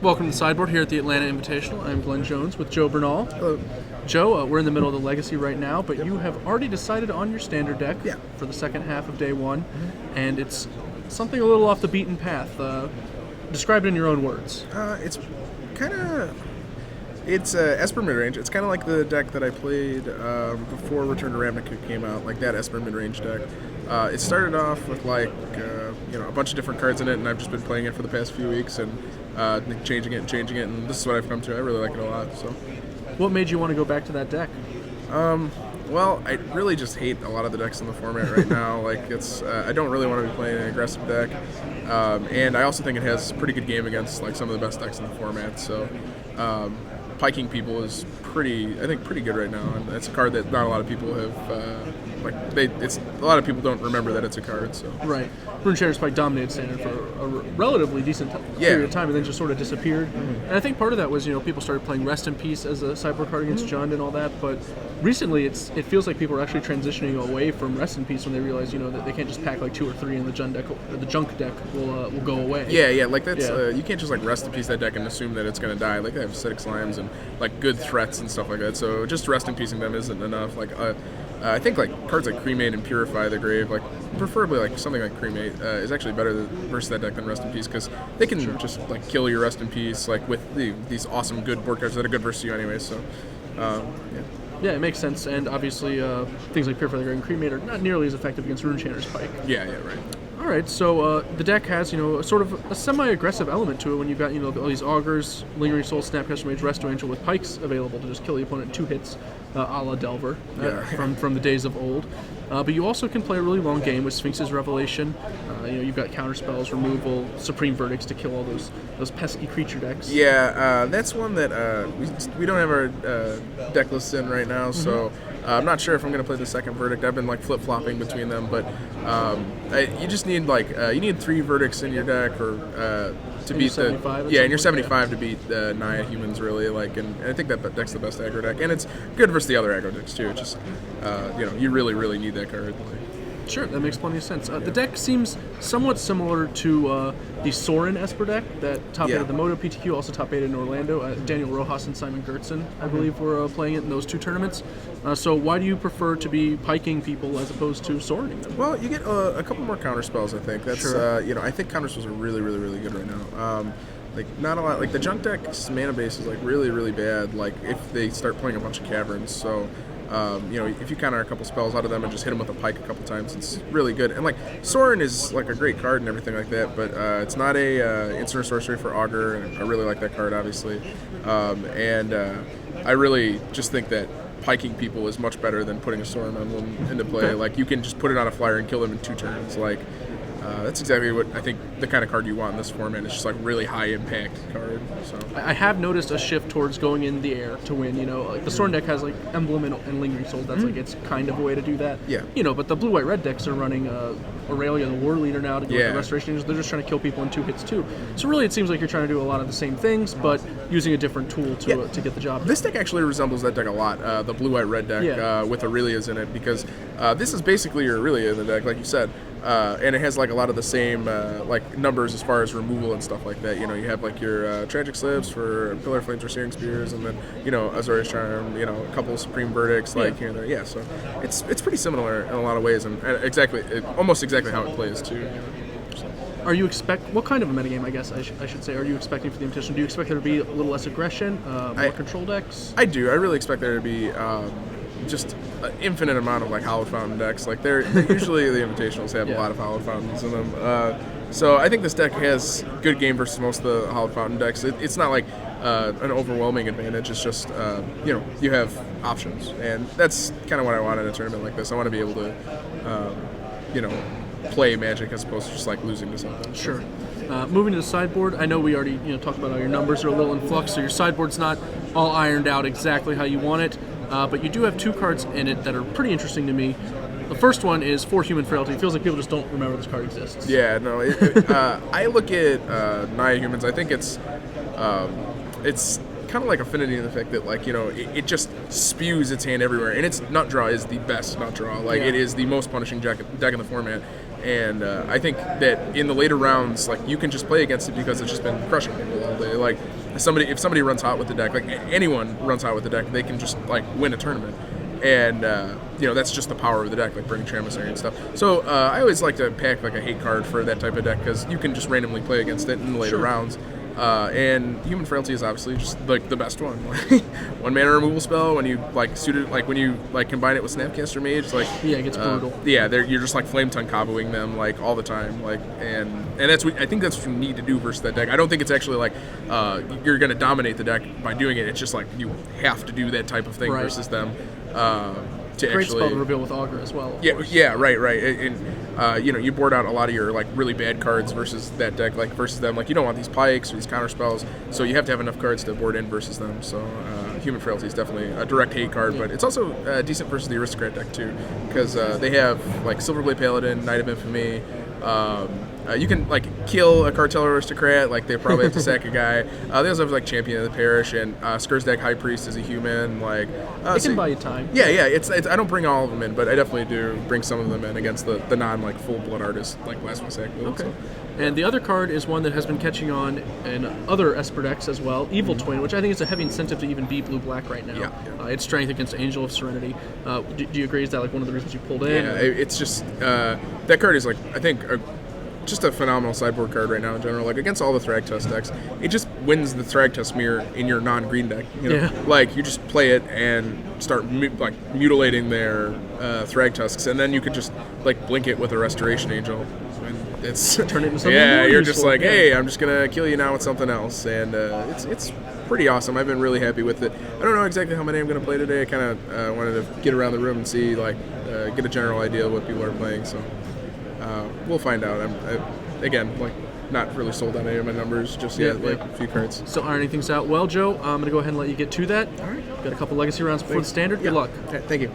Welcome to the Sideboard here at the Atlanta Invitational. I'm Glenn Jones with Joe Bernal. Hello. Joe, we're in the middle of the Legacy right now, but you have already decided on your standard deck for the second half of day one, and it's something a little off the beaten path. Describe it in your own words. It's Esper Midrandge. It's kind of like the deck that I played before Return to Ravnica came out, like that Esper Midrandge deck. It started off with a bunch of different cards in it, and I've just been playing it for the past few weeks and changing it, and this is what I've come to. I really like it a lot. So, what made you want to go back to that deck? Well, I really just hate a lot of the decks in the format right now. I don't really want to be playing an aggressive deck, and I also think it has pretty good game against some of the best decks in the format. So, piking people is pretty good right now, and it's a card that not a lot of people have. A lot of people don't remember that it's a card. So right, Runeshatter's Pike dominated standard for a relatively decent period of time, and then just sort of disappeared. And I think part of that was people started playing Rest in Peace as a sideboard card against Jund and all that, but recently it feels like people are actually transitioning away from Rest in Peace when they realize that they can't just pack 2 or 3 in the Jund deck, or the Junk deck will go away. You can't just Rest in Peace that deck and assume that it's going to die. They have acidic slimes and good threats and stuff like that. So just Rest in Peacing them isn't enough. I think cards like Cremate and Purify the Grave, preferably something like Cremate, is actually better versus that deck than Rest in Peace, because they can just kill your Rest in Peace with these awesome good board cards that are good versus you anyway. So yeah, it makes sense, and obviously things like Purify the Grave and Cremate are not nearly as effective against Runeshatter's Pike. Yeah, right. All right, so the deck has, sort of a semi-aggressive element to it when you've got, all these Augurs, Lingering Soul, Snapcaster Mage, Resto Angel with Pikes available to just kill the opponent in 2 hits, a la Delver, from the days of old. But you also can play a really long game with Sphinx's Revelation. You've got counterspells, removal, Supreme Verdicts to kill all those pesky creature decks. Yeah, that's one that we don't have our deck lists in right now, so I'm not sure if I'm going to play the second Verdict. I've been flip-flopping between them, but you just need you need 3 Verdicts in your deck or to beat the and you're 75 to beat the Naya humans really, and I think that deck's the best aggro deck, and it's good versus the other aggro decks too. It's just you really need that card. Sure, that makes plenty of sense. The deck seems somewhat similar to the Sorin Esper deck that top-aided the Moto PTQ, also top-aided in Orlando. Daniel Rojas and Simon Gertzen, I believe, were playing it in those 2 tournaments. So why do you prefer to be piking people as opposed to Sorining them? Well, you get a couple more counterspells, I think. That's sure. I think counterspells are really, really, really good right now. Not a lot. The Junk deck's mana base is really, really bad. If they start playing a bunch of Caverns, so. If you counter a couple spells out of them and just hit them with a pike a couple times, it's really good. And Sorin is a great card and everything like that, but it's not a instant sorcery for Augur, and I really like that card, obviously. I really just think that piking people is much better than putting a Sorin emblem into play. You can just put it on a flyer and kill them in 2 turns. That's exactly what I think the kind of card you want in this format. It's just really high impact card. So I have noticed a shift towards going in the air to win. The Sorin deck has Emblem and Lingering Souls. That's it's kind of a way to do that. Yeah. But the blue-white red decks are running Aurelia, the War Leader now to do the Restoration Angels. They're just trying to kill people in 2 hits too. So really, it seems like you're trying to do a lot of the same things, but using a different tool to get the job done. This deck actually resembles that deck a lot. The blue-white red deck with Aurelias in it, because this is basically your Aurelia in the deck, like you said. And it has a lot of the same numbers as far as removal and stuff like that. You have your Tragic Slips for Pillar Flames or Searing Spears, and then Azorius Charm, a couple of Supreme Verdicts here and there. Yeah, so it's pretty similar in a lot of ways, and almost exactly how it plays too. So. Are you what kind of a metagame, I guess I should say, are you expecting for the Invitational? Do you expect there to be a little less aggression, more control decks? I do. I really expect there to be just an infinite amount of Hallowed Fountain decks. They're usually the Invitationals have a lot of Hallowed Fountains in them. So I think this deck has good game versus most of the Hallowed Fountain decks. It's not an overwhelming advantage. It's just you have options, and that's kind of what I want in a tournament like this. I want to be able to play Magic as opposed to just losing to something. Sure. Moving to the sideboard, I know we already talked about how your numbers are a little in flux, so your sideboard's not all ironed out exactly how you want it. But you do have 2 cards in it that are pretty interesting to me. The first one is 4 Human Frailty. It feels like people just don't remember this card exists. Yeah, no. I look at Naya humans. I think it's kind of like Affinity in the fact that it just spews its hand everywhere, and its nut draw is the best nut draw. It is the most punishing deck in the format. And I think that in the later rounds, like you can just play against it because it's just been crushing people all day. Like if somebody runs hot with the deck, like anyone runs hot with the deck, they can just like win a tournament. And that's just the power of the deck, like burning Emissary and stuff. So I always like to pack like a hate card for that type of deck because you can just randomly play against it in the later rounds. And Human Frailty is obviously just like the best one. One mana removal spell when you like suit it, like when you like combine it with Snapcaster Mage, like it gets brutal. You're just like flame tongue comboing them like all the time, like and that's what I think that's what you need to do versus that deck. I don't think it's actually like you're gonna dominate the deck by doing it. It's just like you have to do that type of thing versus them. To Great actually, spell to reveal with Augur as well. Right. And you board out a lot of your like really bad cards versus that deck, like versus them. Like you don't want these pikes or these counter spells, so you have to have enough cards to board in versus them. So Human Frailty is definitely a direct hate card, but it's also decent versus the Aristocrat deck too, because they have like Silverblade Paladin, Knight of Infamy. You can like kill a Cartel Aristocrat, like they probably have to sack a guy. They also have like Champion of the Parish and Skursdag High Priest is a human. Like it can buy you time. Yeah. It's I don't bring all of them in, but I definitely do bring some of them in against the non like full blood artists like Last One Sack build. Okay. So. And the other card is one that has been catching on in other Esper decks as well, Evil Twin, which I think is a heavy incentive to even be blue-black right now. Yeah. Its strength against Angel of Serenity. Do you agree? Is that like one of the reasons you pulled in? Yeah, it's just that card is like I think just a phenomenal sideboard card right now in general. Like against all the Thragtusk decks, it just wins the Thragtusk mirror in your non-green deck. Like you just play it and start mutilating their Thragtusks, and then you could just like blink it with a Restoration Angel. It's turn it into something you're useful. just like, hey, I'm just gonna kill you now with something else, and it's pretty awesome. I've been really happy with it. I don't know exactly how many I'm gonna play today. I kind of wanted to get around the room and see get a general idea of what people are playing. So we'll find out. Again, not really sold on any of my numbers just yet. A few cards. So ironing things out. Well, Joe, I'm gonna go ahead and let you get to that. All right. Got a couple legacy rounds before the standard. Good luck. Okay, thank you.